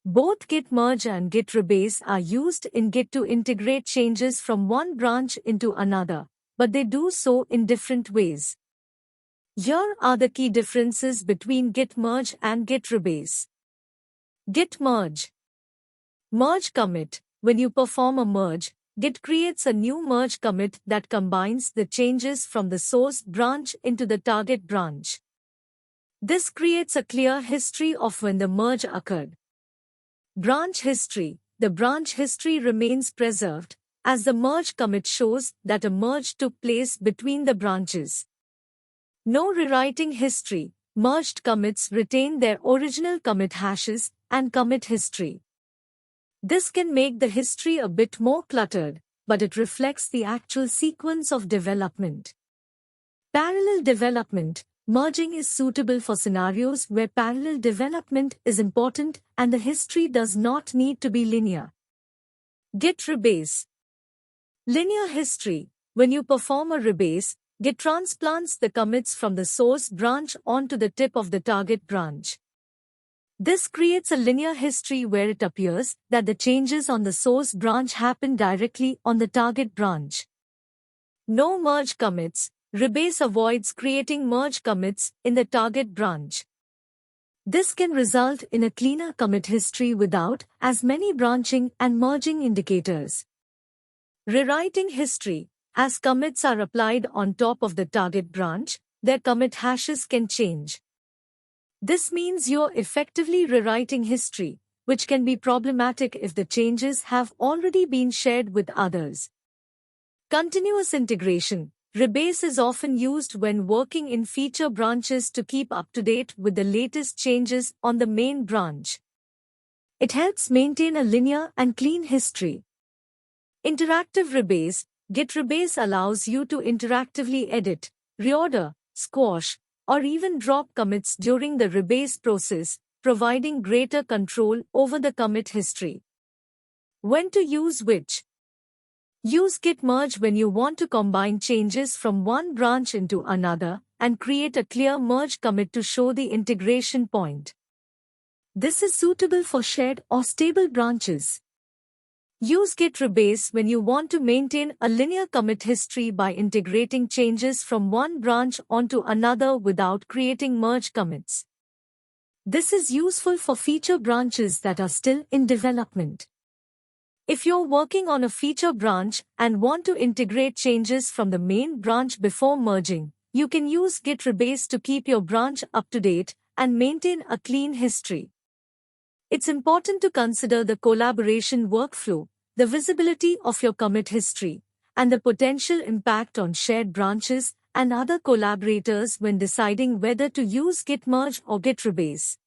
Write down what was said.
Both Git Merge and Git Rebase are used in Git to integrate changes from one branch into another, but they do so in different ways. Here are the key differences between Git Merge and Git Rebase. Git Merge. Merge commit. When you perform a merge, Git creates a new merge commit that combines the changes from the source branch into the target branch. This creates a clear history of when the merge occurred. Branch history. The branch history remains preserved, as the merge commit shows that a merge took place between the branches. No rewriting history. Merged commits retain their original commit hashes and commit history. This can make the history a bit more cluttered, but it reflects the actual sequence of development. Parallel development. Merging is suitable for scenarios where parallel development is important and the history does not need to be linear. Git Rebase. Linear history. When you perform a rebase, Git transplants the commits from the source branch onto the tip of the target branch. This creates a linear history where it appears that the changes on the source branch happen directly on the target branch. No merge commits. Rebase avoids creating merge commits in the target branch. This can result in a cleaner commit history without as many branching and merging indicators. Rewriting history. As commits are applied on top of the target branch, their commit hashes can change. This means you're effectively rewriting history, which can be problematic if the changes have already been shared with others. Continuous integration. Rebase is often used when working in feature branches to keep up to date with the latest changes on the main branch. It helps maintain a linear and clean history. Interactive rebase. Git Rebase allows you to interactively edit, reorder, squash, or even drop commits during the rebase process, providing greater control over the commit history. When to use which? Use Git Merge when you want to combine changes from one branch into another and create a clear merge commit to show the integration point. This is suitable for shared or stable branches. Use Git Rebase when you want to maintain a linear commit history by integrating changes from one branch onto another without creating merge commits. This is useful for feature branches that are still in development. If you're working on a feature branch and want to integrate changes from the main branch before merging, you can use Git Rebase to keep your branch up to date and maintain a clean history. It's important to consider the collaboration workflow, the visibility of your commit history, and the potential impact on shared branches and other collaborators when deciding whether to use Git Merge or Git Rebase.